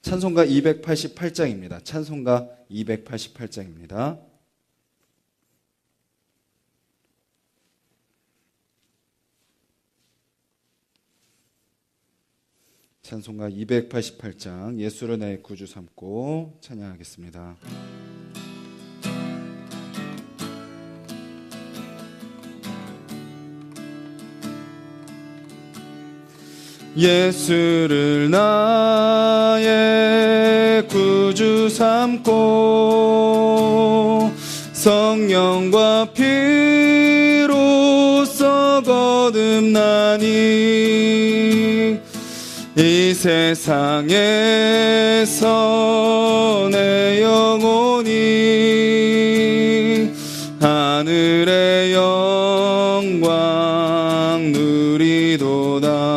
찬송가 288장입니다. 찬송가 288장입니다. 찬송가 288장 예수를 내 구주 삼고 찬양하겠습니다. 예수를 나의 구주 삼고 성령과 피로써 거듭나니 이 세상에서 내 영혼이 하늘의 영광 누리도다.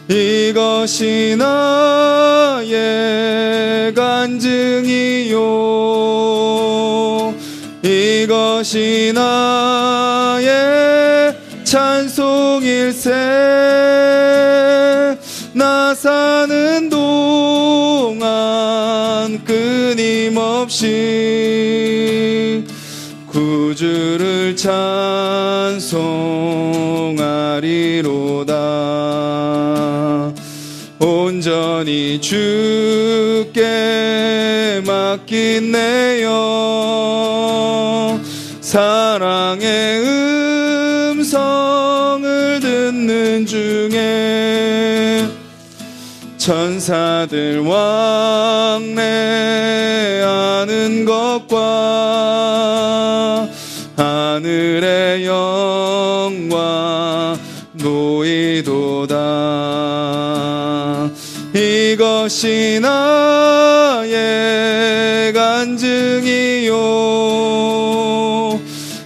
이것이 나의 간증이요, 이것이 나의 찬송일세. 나 사는 동안 끊임없이 구주를 찬송하리로다. 온전히 주께 맡긴 내 영, 사랑의 음성을 듣는 중에 천사들 왕래하는 것과 하늘의 영광 보이도다. 이것이 나의 간증이요,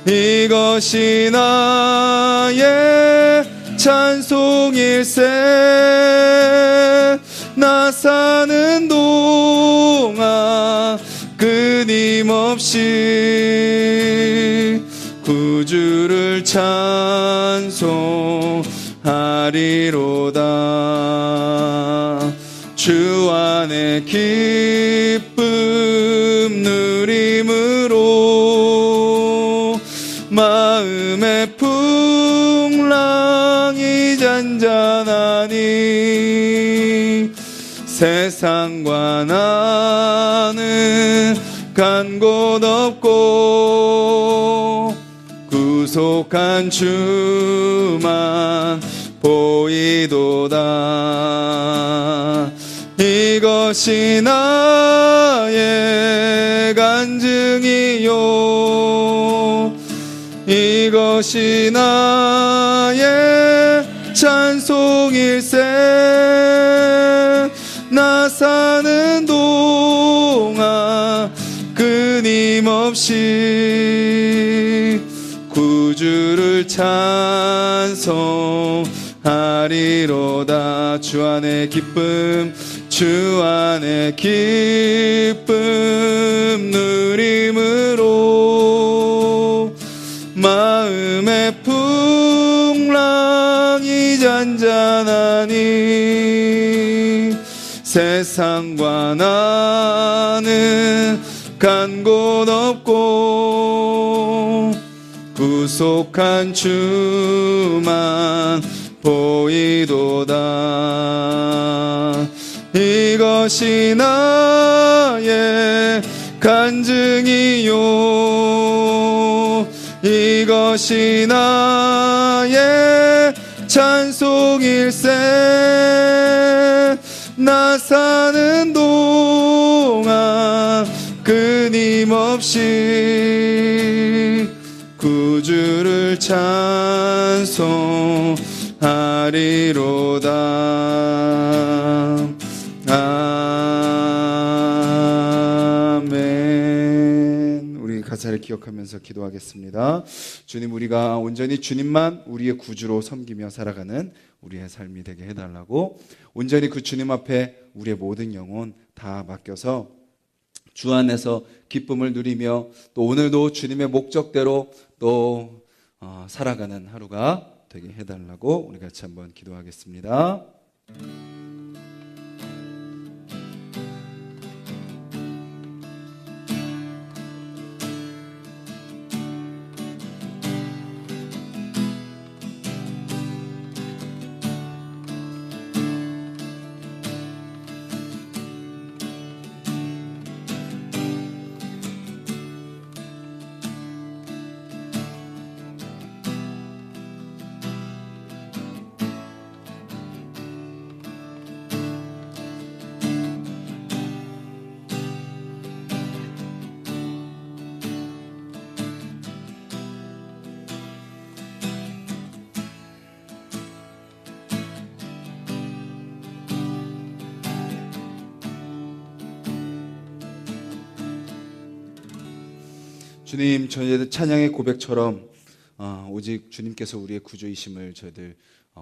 이것이 나의 찬송일세. 나 사는 동안 끊임없이 구주를 찬송하리로다. 주 안에 기쁨 누림으로 마음의 풍랑이 잔잔하니 세상과 나는 간 곳 없고 구속한 주만 보이도다. 이것이 나의 간증이요, 이것이 나의 찬송일세. 나 사는 동안 끊임없이 구주를 찬송하리로다. 주 안에 기쁨, 주 안에 기쁨 누림으로 마음의 풍랑이 잔잔하니 세상과 나는 간 곳 없고 구속한 주만 보이도다. 이것이 나의 간증이요, 이것이 나의 찬송일세. 나 사는 동안 끊임없이 구주를 찬송하리로다. 아멘. 우리 가사를 기억하면서 기도하겠습니다. 주님, 우리가 온전히 주님만 우리의 구주로 섬기며 살아가는 우리의 삶이 되게 해달라고, 온전히 그 주님 앞에 우리의 모든 영혼 다 맡겨서 주 안에서 기쁨을 누리며 또 오늘도 주님의 목적대로 또 살아가는 하루가 되게 해달라고 우리 같이 한번 기도하겠습니다. 주님, 저희들 찬양의 고백처럼 오직 주님께서 우리의 구주이심을 저희들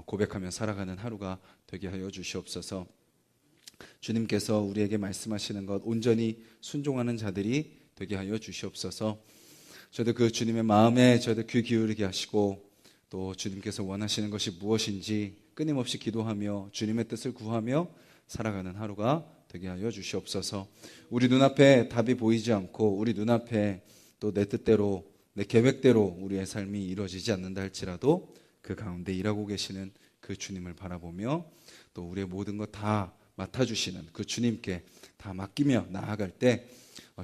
고백하며 살아가는 하루가 되게 하여 주시옵소서. 주님께서 우리에게 말씀하시는 것 온전히 순종하는 자들이 되게 하여 주시옵소서. 저희들 그 주님의 마음에 저희들 귀 기울이게 하시고, 또 주님께서 원하시는 것이 무엇인지 끊임없이 기도하며 주님의 뜻을 구하며 살아가는 하루가 되게 하여 주시옵소서. 우리 눈앞에 답이 보이지 않고 우리 눈앞에 또 내 뜻대로 내 계획대로 우리의 삶이 이루어지지 않는다 할지라도 그 가운데 일하고 계시는 그 주님을 바라보며 또 우리의 모든 것 다 맡아주시는 그 주님께 다 맡기며 나아갈 때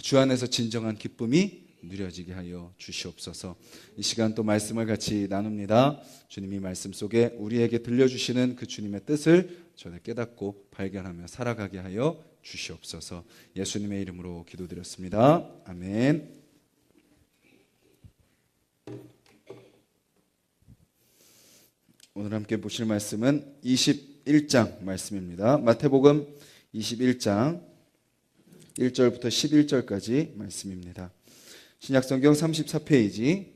주 안에서 진정한 기쁨이 누려지게 하여 주시옵소서. 이 시간 또 말씀을 같이 나눕니다. 주님이 말씀 속에 우리에게 들려주시는 그 주님의 뜻을 저는 깨닫고 발견하며 살아가게 하여 주시옵소서. 예수님의 이름으로 기도드렸습니다. 아멘. 오늘 함께 보실 말씀은 21장 말씀입니다. 마태복음 21장 1절부터 11절까지 말씀입니다. 신약성경 34페이지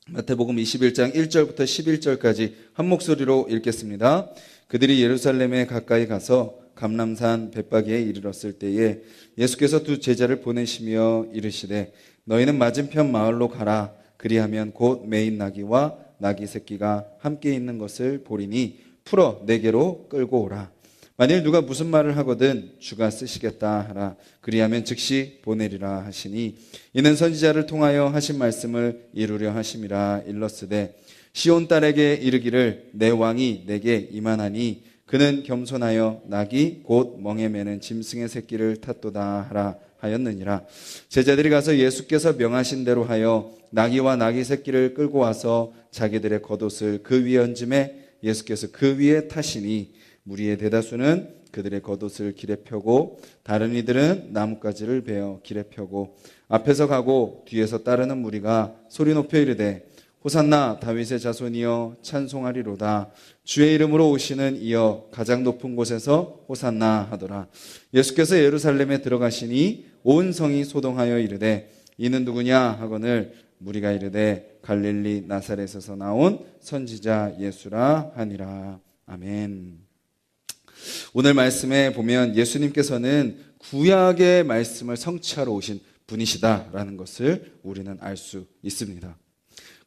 마태복음 21장 1절부터 11절까지 한 목소리로 읽겠습니다. 그들이 예루살렘에 가까이 가서 감람산 벳바기에 이르렀을 때에 예수께서 두 제자를 보내시며 이르시되 너희는 맞은편 마을로 가라. 그리하면 곧 매인 나귀와 나귀 새끼가 함께 있는 것을 보리니 풀어 내게로 끌고 오라. 만일 누가 무슨 말을 하거든 주가 쓰시겠다 하라. 그리하면 즉시 보내리라 하시니 이는 선지자를 통하여 하신 말씀을 이루려 하심이라. 일렀으되 시온 딸에게 이르기를 내 왕이 내게 임하나니 그는 겸손하여 나귀 곧 멍에 매는 짐승의 새끼를 탔도다 하라 하였느니라. 제자들이 가서 예수께서 명하신 대로 하여 나귀와 나귀 새끼를 끌고 와서 자기들의 겉옷을 그 위에 얹음에 예수께서 그 위에 타시니 무리의 대다수는 그들의 겉옷을 길에 펴고 다른 이들은 나뭇가지를 베어 길에 펴고 앞에서 가고 뒤에서 따르는 무리가 소리 높여 이르되 호산나 다윗의 자손이여 찬송하리로다. 주의 이름으로 오시는 이여 가장 높은 곳에서 호산나 하더라. 예수께서 예루살렘에 들어가시니 온 성이 소동하여 이르되 이는 누구냐 하거늘 무리가 이르되 갈릴리 나사렛에서 나온 선지자 예수라 하니라. 아멘. 오늘 말씀에 보면 예수님께서는 구약의 말씀을 성취하러 오신 분이시다라는 것을 우리는 알 수 있습니다.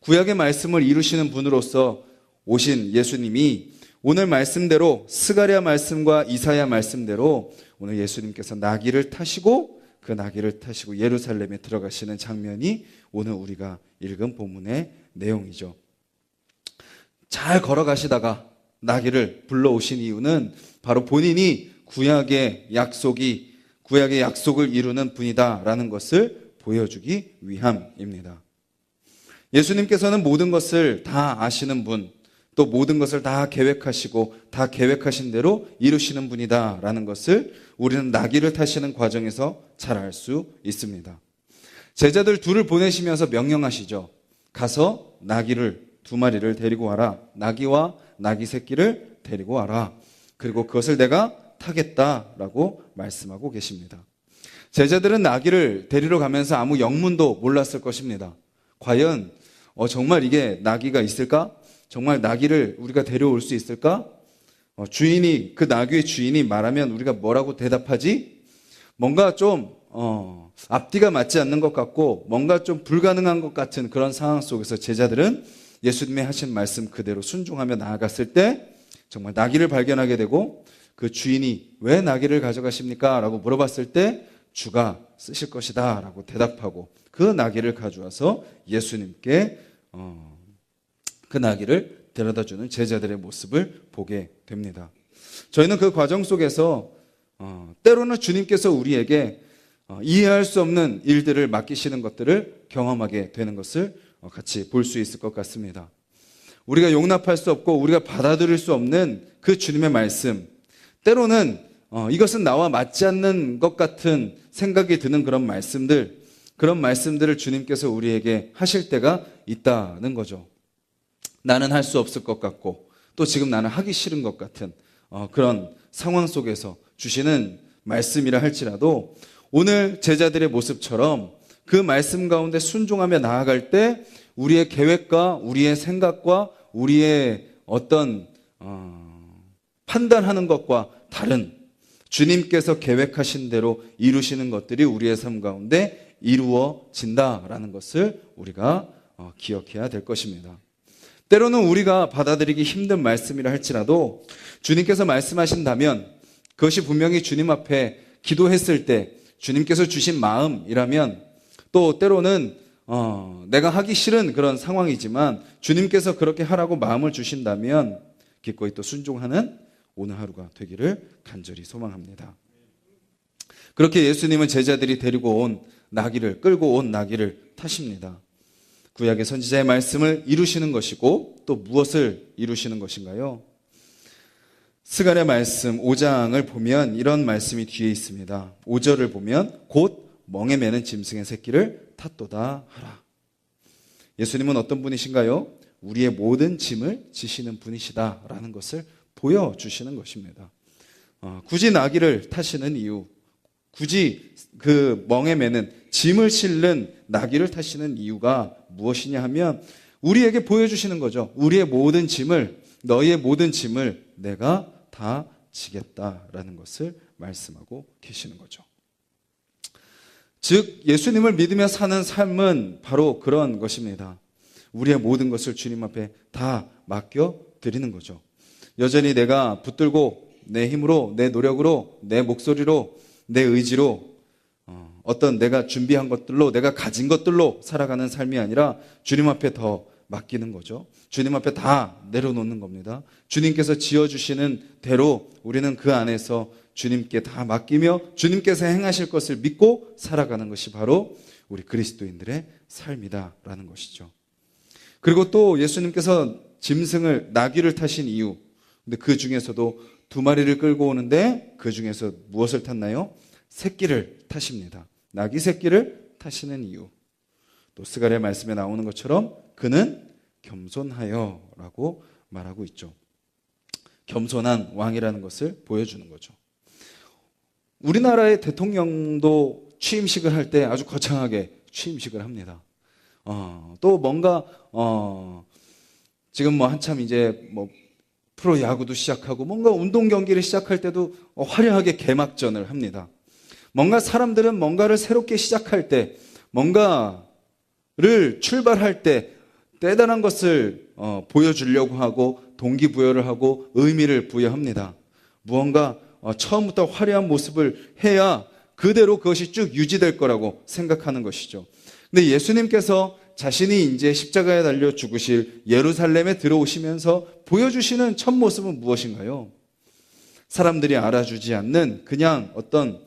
구약의 말씀을 이루시는 분으로서 오신 예수님이 오늘 말씀대로 스가랴 말씀과 이사야 말씀대로 오늘 예수님께서 나귀를 타시고 그 나귀를 타시고 예루살렘에 들어가시는 장면이 오늘 우리가 읽은 본문의 내용이죠. 잘 걸어가시다가 나귀를 불러오신 이유는 바로 본인이 구약의 약속을 이루는 분이다라는 것을 보여주기 위함입니다. 예수님께서는 모든 것을 다 아시는 분, 또 모든 것을 다 계획하시고 다 계획하신 대로 이루시는 분이다라는 것을 우리는 나귀를 타시는 과정에서 잘 알 수 있습니다. 제자들 둘을 보내시면서 명령하시죠. 가서 나귀를 두 마리를 데리고 와라. 나귀와 나귀 새끼를 데리고 와라. 그리고 그것을 내가 타겠다라고 말씀하고 계십니다. 제자들은 나귀를 데리러 가면서 아무 영문도 몰랐을 것입니다. 과연 정말 이게 나귀가 있을까? 정말 나귀를 우리가 데려올 수 있을까? 그 나귀의 주인이 말하면 우리가 뭐라고 대답하지? 뭔가 좀 앞뒤가 맞지 않는 것 같고 뭔가 좀 불가능한 것 같은 그런 상황 속에서 제자들은 예수님의 하신 말씀 그대로 순종하며 나아갔을 때 정말 나귀를 발견하게 되고 그 주인이 왜 나귀를 가져가십니까? 라고 물어봤을 때 주가 쓰실 것이다 라고 대답하고 그 나귀를 가져와서 예수님께 그 나귀를 데려다주는 제자들의 모습을 보게 됩니다. 저희는 그 과정 속에서 때로는 주님께서 우리에게 이해할 수 없는 일들을 맡기시는 것들을 경험하게 되는 것을 같이 볼 수 있을 것 같습니다. 우리가 용납할 수 없고 우리가 받아들일 수 없는 그 주님의 말씀, 때로는 이것은 나와 맞지 않는 것 같은 생각이 드는 그런 말씀들을 주님께서 우리에게 하실 때가 있다는 거죠. 나는 할 수 없을 것 같고 또 지금 나는 하기 싫은 것 같은 그런 상황 속에서 주시는 말씀이라 할지라도 오늘 제자들의 모습처럼 그 말씀 가운데 순종하며 나아갈 때 우리의 계획과 우리의 생각과 우리의 어떤 판단하는 것과 다른 주님께서 계획하신 대로 이루시는 것들이 우리의 삶 가운데 이루어진다라는 것을 우리가 기억해야 될 것입니다. 때로는 우리가 받아들이기 힘든 말씀이라 할지라도 주님께서 말씀하신다면 그것이 분명히 주님 앞에 기도했을 때 주님께서 주신 마음이라면, 또 때로는 내가 하기 싫은 그런 상황이지만 주님께서 그렇게 하라고 마음을 주신다면 기꺼이 또 순종하는 오늘 하루가 되기를 간절히 소망합니다. 그렇게 예수님은 제자들이 끌고 온 나귀를 타십니다. 구약의 선지자의 말씀을 이루시는 것이고 또 무엇을 이루시는 것인가요? 스가랴 말씀 5장을 보면 이런 말씀이 뒤에 있습니다. 5절을 보면 곧 멍에 매는 짐승의 새끼를 탔도다 하라. 예수님은 어떤 분이신가요? 우리의 모든 짐을 지시는 분이시다라는 것을 보여주시는 것입니다. 굳이 나귀를 타시는 이유, 굳이 그 멍에 매는 짐을 실는 나귀를 타시는 이유가 무엇이냐 하면 우리에게 보여주시는 거죠. 우리의 모든 짐을, 너희의 모든 짐을 내가 다 지겠다라는 것을 말씀하고 계시는 거죠. 즉 예수님을 믿으며 사는 삶은 바로 그런 것입니다. 우리의 모든 것을 주님 앞에 다 맡겨드리는 거죠. 여전히 내가 붙들고 내 힘으로, 내 노력으로, 내 목소리로, 내 의지로 어떤 내가 준비한 것들로, 내가 가진 것들로 살아가는 삶이 아니라 주님 앞에 더 맡기는 거죠. 주님 앞에 다 내려놓는 겁니다. 주님께서 지어주시는 대로 우리는 그 안에서 주님께 다 맡기며 주님께서 행하실 것을 믿고 살아가는 것이 바로 우리 그리스도인들의 삶이다라는 것이죠. 그리고 또 예수님께서 짐승을, 나귀를 타신 이유, 근데 그 중에서도 2마리를 끌고 오는데 그 중에서 무엇을 탔나요? 새끼를 타십니다. 나귀 새끼를 타시는 이유. 또 스가랴 말씀에 나오는 것처럼 그는 겸손하여라고 말하고 있죠. 겸손한 왕이라는 것을 보여주는 거죠. 우리나라의 대통령도 취임식을 할 때 아주 거창하게 취임식을 합니다. 또 뭔가 지금 한참 이제 프로 야구도 시작하고 뭔가 운동 경기를 시작할 때도 화려하게 개막전을 합니다. 뭔가 사람들은 뭔가를 새롭게 시작할 때, 뭔가를 출발할 때 대단한 것을 보여주려고 하고 동기부여를 하고 의미를 부여합니다. 무언가 처음부터 화려한 모습을 해야 그대로 그것이 쭉 유지될 거라고 생각하는 것이죠. 근데 예수님께서 자신이 이제 십자가에 달려 죽으실 예루살렘에 들어오시면서 보여주시는 첫 모습은 무엇인가요? 사람들이 알아주지 않는 그냥 어떤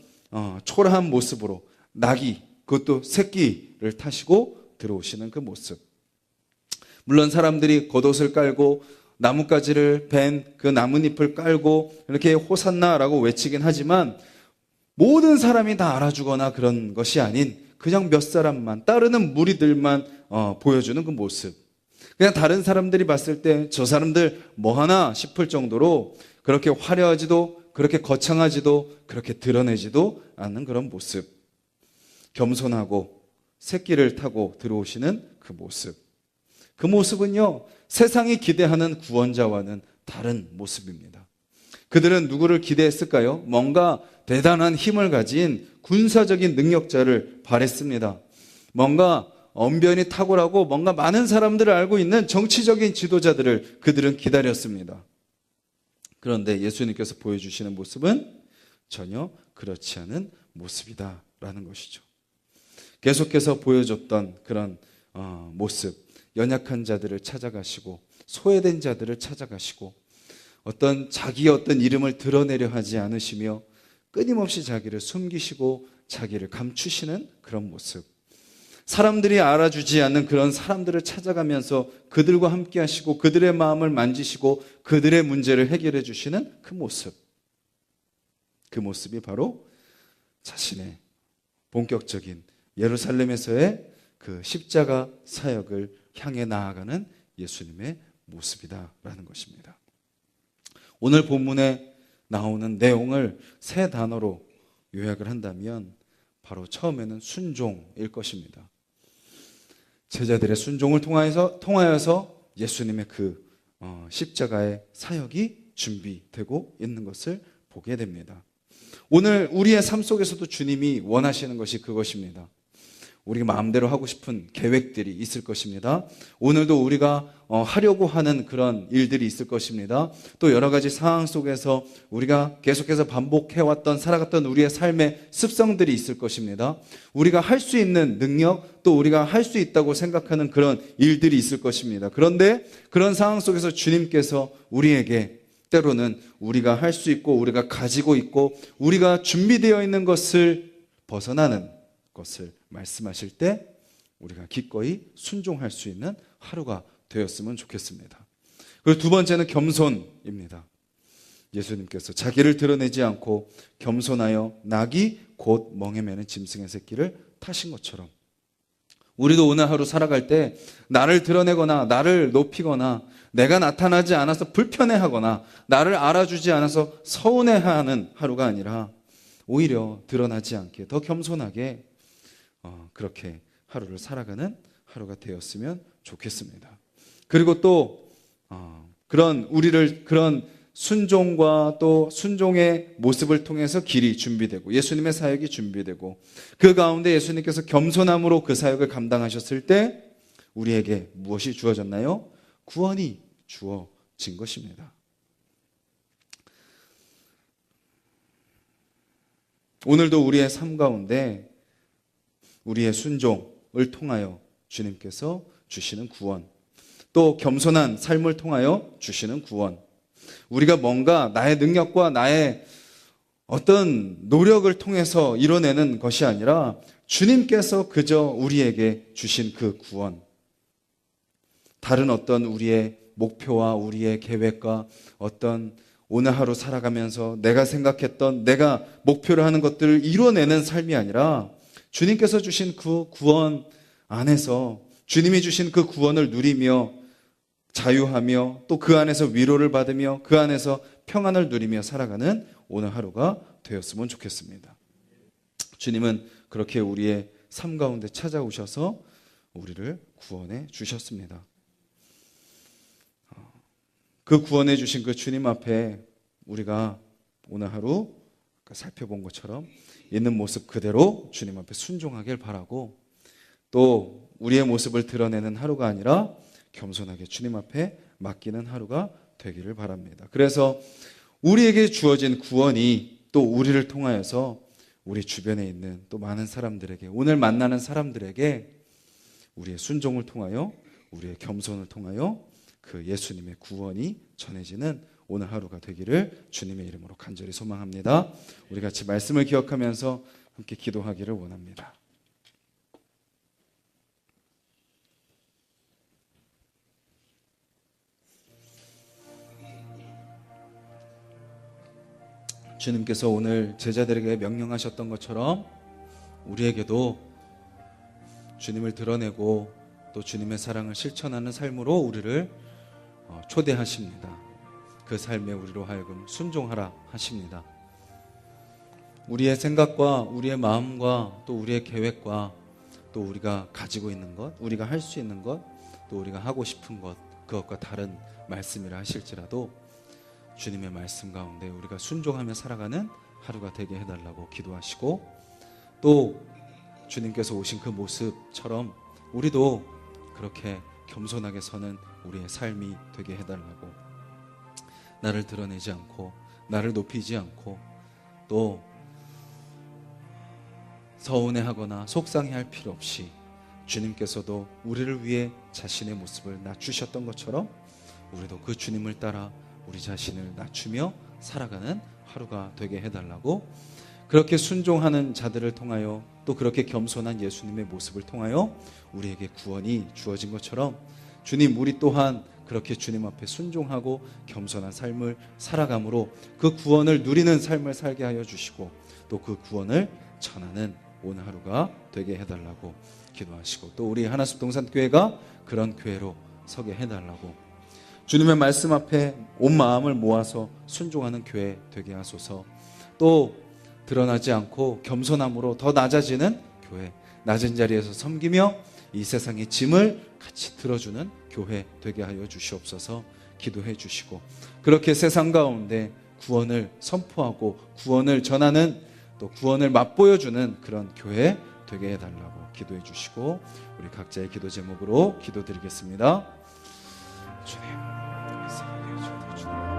초라한 모습으로 나귀, 그것도 새끼를 타시고 들어오시는 그 모습. 물론 사람들이 겉옷을 깔고 나뭇가지를 벤 그 나뭇잎을 깔고 이렇게 호산나라고 외치긴 하지만 모든 사람이 다 알아주거나 그런 것이 아닌 그냥 몇 사람만, 따르는 무리들만 보여주는 그 모습. 그냥 다른 사람들이 봤을 때 저 사람들 뭐하나 싶을 정도로 그렇게 화려하지도 그렇게 거창하지도 그렇게 드러내지도 않는 그런 모습. 겸손하고 새끼를 타고 들어오시는 그 모습. 그 모습은요, 세상이 기대하는 구원자와는 다른 모습입니다. 그들은 누구를 기대했을까요? 뭔가 대단한 힘을 가진 군사적인 능력자를 바랬습니다. 뭔가 언변이 탁월하고 뭔가 많은 사람들을 알고 있는 정치적인 지도자들을 그들은 기다렸습니다. 그런데 예수님께서 보여주시는 모습은 전혀 그렇지 않은 모습이다라는 것이죠. 계속해서 보여줬던 그런 모습, 연약한 자들을 찾아가시고 소외된 자들을 찾아가시고 자기의 어떤 이름을 드러내려 하지 않으시며 끊임없이 자기를 숨기시고 자기를 감추시는 그런 모습. 사람들이 알아주지 않는 그런 사람들을 찾아가면서 그들과 함께 하시고 그들의 마음을 만지시고 그들의 문제를 해결해 주시는 그 모습. 그 모습이 바로 자신의 본격적인 예루살렘에서의 그 십자가 사역을 향해 나아가는 예수님의 모습이다라는 것입니다. 오늘 본문에 나오는 내용을 세 단어로 요약을 한다면 바로 처음에는 순종일 것입니다. 제자들의 순종을 통하여서 예수님의 그 십자가의 사역이 준비되고 있는 것을 보게 됩니다. 오늘 우리의 삶 속에서도 주님이 원하시는 것이 그것입니다. 우리가 마음대로 하고 싶은 계획들이 있을 것입니다. 오늘도 우리가 하려고 하는 그런 일들이 있을 것입니다. 또 여러 가지 상황 속에서 우리가 계속해서 반복해왔던 살아갔던 우리의 삶의 습성들이 있을 것입니다. 우리가 할 수 있는 능력, 또 우리가 할 수 있다고 생각하는 그런 일들이 있을 것입니다. 그런데 그런 상황 속에서 주님께서 우리에게 때로는 우리가 할 수 있고 우리가 가지고 있고 우리가 준비되어 있는 것을 벗어나는 것을 말씀하실 때 우리가 기꺼이 순종할 수 있는 하루가 되었으면 좋겠습니다. 그리고 두 번째는 겸손입니다. 예수님께서 자기를 드러내지 않고 겸손하여 낙이 곧 멍에 매는 짐승의 새끼를 타신 것처럼 우리도 오늘 하루 살아갈 때 나를 드러내거나 나를 높이거나 내가 나타나지 않아서 불편해하거나 나를 알아주지 않아서 서운해하는 하루가 아니라 오히려 드러나지 않게 더 겸손하게 그렇게 하루를 살아가는 하루가 되었으면 좋겠습니다. 그리고 또 그런 순종과 또 순종의 모습을 통해서 길이 준비되고 예수님의 사역이 준비되고 그 가운데 예수님께서 겸손함으로 그 사역을 감당하셨을 때 우리에게 무엇이 주어졌나요? 구원이 주어진 것입니다. 오늘도 우리의 삶 가운데 우리의 순종을 통하여 주님께서 주시는 구원, 또 겸손한 삶을 통하여 주시는 구원, 우리가 뭔가 나의 능력과 나의 어떤 노력을 통해서 이뤄내는 것이 아니라 주님께서 그저 우리에게 주신 그 구원, 다른 어떤 우리의 목표와 우리의 계획과 어떤 오늘 하루 살아가면서 내가 생각했던 내가 목표로 하는 것들을 이뤄내는 삶이 아니라 주님께서 주신 그 구원 안에서 주님이 주신 그 구원을 누리며 자유하며 또 그 안에서 위로를 받으며 그 안에서 평안을 누리며 살아가는 오늘 하루가 되었으면 좋겠습니다. 주님은 그렇게 우리의 삶 가운데 찾아오셔서 우리를 구원해 주셨습니다. 그 구원해 주신 그 주님 앞에 우리가 오늘 하루 살펴본 것처럼 있는 모습 그대로 주님 앞에 순종하길 바라고 또 우리의 모습을 드러내는 하루가 아니라 겸손하게 주님 앞에 맡기는 하루가 되기를 바랍니다. 그래서 우리에게 주어진 구원이 또 우리를 통하여서 우리 주변에 있는 또 많은 사람들에게 오늘 만나는 사람들에게 우리의 순종을 통하여 우리의 겸손을 통하여 그 예수님의 구원이 전해지는 오늘 하루가 되기를 주님의 이름으로 간절히 소망합니다. 우리 같이 말씀을 기억하면서 함께 기도하기를 원합니다. 주님께서 오늘 제자들에게 명령하셨던 것처럼 우리에게도 주님을 드러내고 또 주님의 사랑을 실천하는 삶으로 우리를 초대하십니다. 그 삶에 우리로 하여금 순종하라 하십니다. 우리의 생각과 우리의 마음과 또 우리의 계획과 또 우리가 가지고 있는 것, 우리가 할 수 있는 것, 또 우리가 하고 싶은 것, 그것과 다른 말씀이라 하실지라도 주님의 말씀 가운데 우리가 순종하며 살아가는 하루가 되게 해달라고 기도하시고 또 주님께서 오신 그 모습처럼 우리도 그렇게 겸손하게 서는 우리의 삶이 되게 해달라고 나를 드러내지 않고 나를 높이지 않고 또 서운해하거나 속상해할 필요 없이 주님께서도 우리를 위해 자신의 모습을 낮추셨던 것처럼 우리도 그 주님을 따라 우리 자신을 낮추며 살아가는 하루가 되게 해달라고 그렇게 순종하는 자들을 통하여 또 그렇게 겸손한 예수님의 모습을 통하여 우리에게 구원이 주어진 것처럼 주님 우리 또한 그렇게 주님 앞에 순종하고 겸손한 삶을 살아감으로 그 구원을 누리는 삶을 살게 하여 주시고 또 그 구원을 전하는 오늘 하루가 되게 해달라고 기도하시고 또 우리 하나숲 동산교회가 그런 교회로 서게 해달라고 주님의 말씀 앞에 온 마음을 모아서 순종하는 교회 되게 하소서. 또 드러나지 않고 겸손함으로 더 낮아지는 교회, 낮은 자리에서 섬기며 이 세상의 짐을 같이 들어주는 교회 되게 하여 주시옵소서. 기도해 주시고, 그렇게 세상 가운데 구원을 선포하고 구원을 전하는, 또 구원을 맛보여주는 그런 교회 되게 해달라고 기도해 주시고, 우리 각자의 기도 제목으로 기도드리겠습니다. 주님, 사랑해 주옵소서.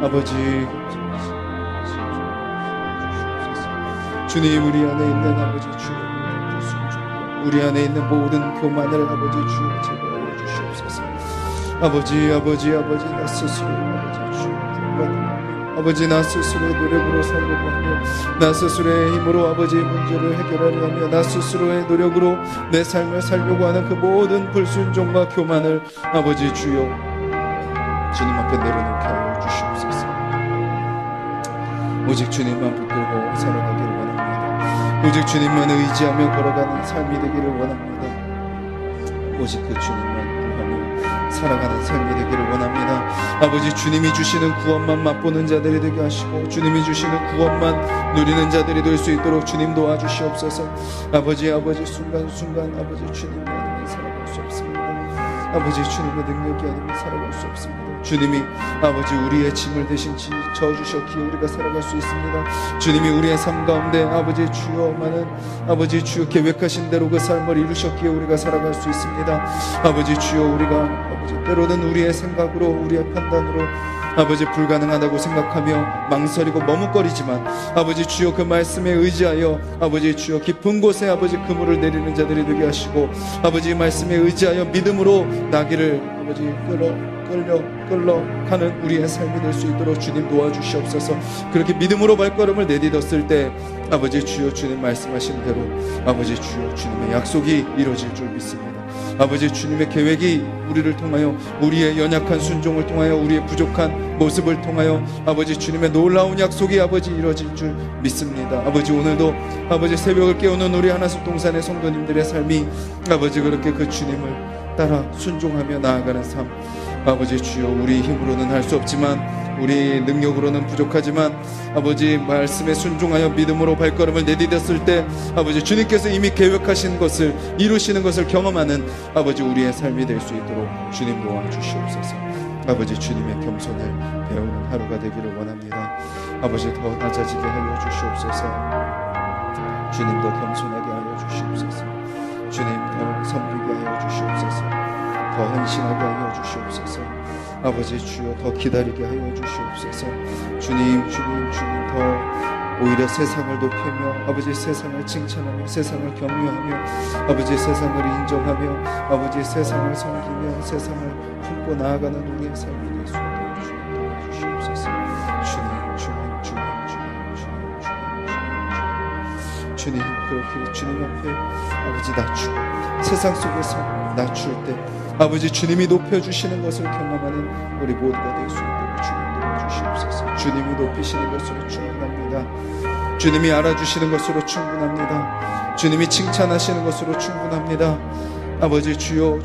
아버지, 주님, 우리 안에 있는 아버지 주여, 우리 안에 있는 모든 교만을 아버지 주여 제거하여 주시옵소서. 아버지 나 스스로 아버지 주여 아버지 나 스스로의 노력으로 살려고 하며, 나 스스로의 힘으로 아버지의 문제를 해결하려 하며, 나 스스로의 노력으로 내 삶을 살려고 하는 그 모든 불순종과 교만을 아버지 주여 주님 앞에 내려놓게 하여 주시옵소서. 오직 주님만 붙들고 살아가기를 원합니다. 오직 주님만 의지하며 걸어가는 삶이 되기를 원합니다. 오직 그 주님만 구하며 살아가는 삶이 되기를 원합니다. 아버지, 주님이 주시는 구원만 맛보는 자들이 되게 하시고, 주님이 주시는 구원만 누리는 자들이 될 수 있도록 주님 도와주시옵소서. 아버지 순간순간 아버지 주님이 아니면 살아갈 수 없습니다. 아버지, 주님의 능력이 아니면 살아갈 수 없습니다. 주님이 아버지 우리의 짐을 대신 져주셨기에 우리가 살아갈 수 있습니다. 주님이 우리의 삶 가운데 아버지 주여 많은 아버지 주여 계획하신 대로 그 삶을 이루셨기에 우리가 살아갈 수 있습니다. 아버지 주여, 우리가 아버지 때로는 우리의 생각으로, 우리의 판단으로 아버지 불가능하다고 생각하며 망설이고 머뭇거리지만, 아버지 주여 그 말씀에 의지하여 아버지 주여 깊은 곳에 아버지 그물을 내리는 자들이 되게 하시고, 아버지 말씀에 의지하여 믿음으로 나귀를 아버지 끌러가는 우리의 삶이 될 수 있도록 주님 도와주시옵소서. 그렇게 믿음으로 발걸음을 내딛었을 때 아버지 주여 주님 말씀하신 대로 아버지 주여 주님의 약속이 이루어질 줄 믿습니다. 아버지 주님의 계획이 우리를 통하여, 우리의 연약한 순종을 통하여, 우리의 부족한 모습을 통하여 아버지 주님의 놀라운 약속이 아버지 이루어질 줄 믿습니다. 아버지, 오늘도 아버지 새벽을 깨우는 우리 하나숲 동산의 성도님들의 삶이 아버지 그렇게 그 주님을 따라 순종하며 나아가는 삶, 아버지 주여 우리 힘으로는 할 수 없지만, 우리 능력으로는 부족하지만 아버지 말씀에 순종하여 믿음으로 발걸음을 내디뎠을 때 아버지 주님께서 이미 계획하신 것을 이루시는 것을 경험하는 아버지 우리의 삶이 될 수 있도록 주님 도와주시옵소서. 아버지, 주님의 겸손을 배우는 하루가 되기를 원합니다. 아버지, 더 낮아지게 하여 주시옵소서. 주님, 더 겸손하게 하여 주시옵소서. 주님, 더 섬기게 하여 주시옵소서. 더 헌신하게 하여 주시옵소서. 아버지 주여, 더 기다리게 하여 주시옵소서. 주님 더 오히려 세상을 높이며 아버지 세상을 칭찬하며 세상을 격려하며 아버지 세상을 인정하며 아버지 세상을 섬기며 세상을 품고 나아가는 우리의 삶이 될 수 있도록 주님 도와주시옵소서. 주님 그렇게 주님 앞에 아버지 낮추고 세상 속에서 낮출 때 아버지 주님이 높여주시는 것을 경험하는 우리 모두가 될 수 있도록 주님 도와주시옵소서. 주님이 높이시는 것으로 충분합니다. 주님이 알아주시는 것으로 충분합니다. 주님이 칭찬하시는 것으로 충분합니다. 아버지 주여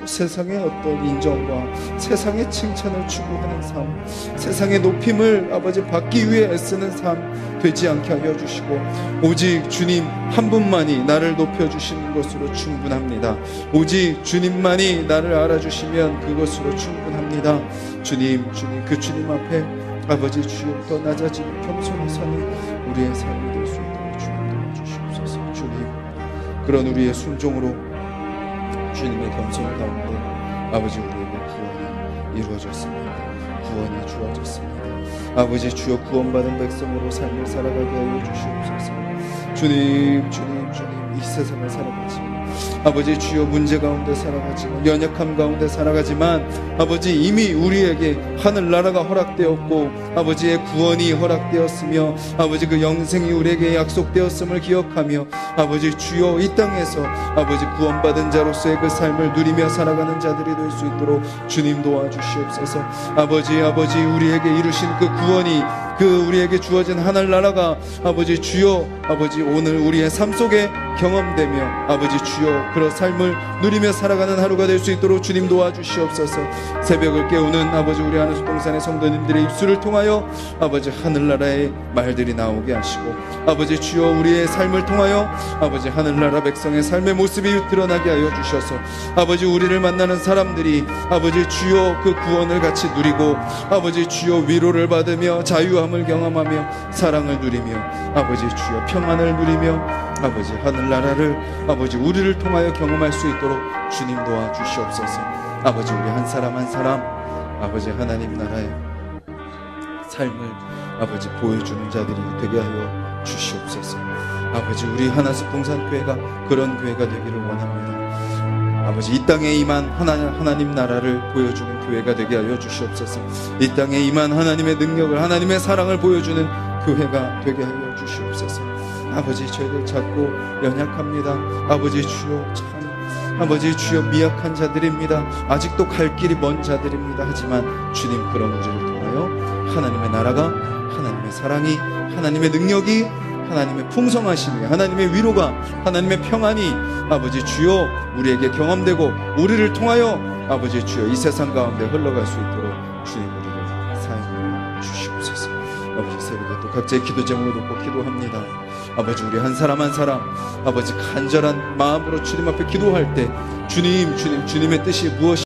세상의 어떤 인정과 세상의 칭찬을 추구하는 삶, 세상의 높임을 아버지 받기 위해 애쓰는 삶 되지 않게 하여 주시고 오직 주님 한 분만이 나를 높여주시는 것으로 충분합니다. 오직 주님만이 나를 알아주시면 그것으로 충분합니다. 주님 그 주님 앞에 아버지 주여 더 낮아지고 겸손히 사는 우리의 삶이 될 수 있도록 주님 도와주시옵소서. 주님 그런 우리의 순종으로 주님의 겸손 가운데 아버지 우리에게 구원이 이루어졌습니다. 구원이 주어졌습니다. 아버지 주여 구원받은 백성으로 삶을 살아가게 하여 주시옵소서. 주님 이 세상을 살아가지 아버지 주여 문제 가운데 살아가지만, 연약함 가운데 살아가지만 아버지 이미 우리에게 하늘나라가 허락되었고 아버지의 구원이 허락되었으며 아버지 그 영생이 우리에게 약속되었음을 기억하며 아버지 주여 이 땅에서 아버지 구원받은 자로서의 그 삶을 누리며 살아가는 자들이 될 수 있도록 주님 도와주시옵소서. 아버지 우리에게 이루신 그 구원이, 그 우리에게 주어진 하늘나라가 아버지 주여 아버지 오늘 우리의 삶 속에 경험되며 아버지 주여 그런 삶을 누리며 살아가는 하루가 될 수 있도록 주님 도와주시옵소서. 새벽을 깨우는 아버지 우리 하늘동산의 성도님들의 입술을 통하여 아버지 하늘나라의 말들이 나오게 하시고 아버지 주여 우리의 삶을 통하여 아버지 하늘나라 백성의 삶의 모습이 드러나게 하여 주셔서 아버지 우리를 만나는 사람들이 아버지 주여 그 구원을 같이 누리고 아버지 주여 위로를 받으며 자유함을 경험하며 사랑을 누리며 아버지 주여 평안을 누리며 아버지 하늘나라를 아버지 우리를 통하여 경험할 수 있도록 주님 도와주시옵소서. 아버지 우리 한 사람 한 사람 아버지 하나님 나라의 삶을 아버지 보여주는 자들이 되게 하여 주시옵소서. 아버지 우리 하나씩 동산교회가 그런 교회가 되기를 원합니다. 아버지 이 땅에 임한 하나님 나라를 보여주는 교회가 되게 하여 주시옵소서. 이 땅에 임한 하나님의 능력을, 하나님의 사랑을 보여주는 교회가 되게 하여 주시옵소서. 아버지 저희들 작고 연약합니다. 아버지 주여 참 아버지 주여 미약한 자들입니다. 아직도 갈 길이 먼 자들입니다. 하지만 주님 그런 우리를 통하여 하나님의 나라가, 하나님의 사랑이, 하나님의 능력이, 하나님의 풍성하심이, 하나님의 위로가, 하나님의 평안이 아버지 주여 우리에게 경험되고 우리를 통하여 아버지 주여 이 세상 가운데 흘러갈 수 있도록 주님 우리를 사용하여 주시옵소서. 아버지 새벽에 또 각자의 기도 제목을 놓고 기도합니다. 아버지 우리 한 사람 한 사람 아버지 간절한 마음으로 주님 앞에 기도할 때 주님의 뜻이 무엇이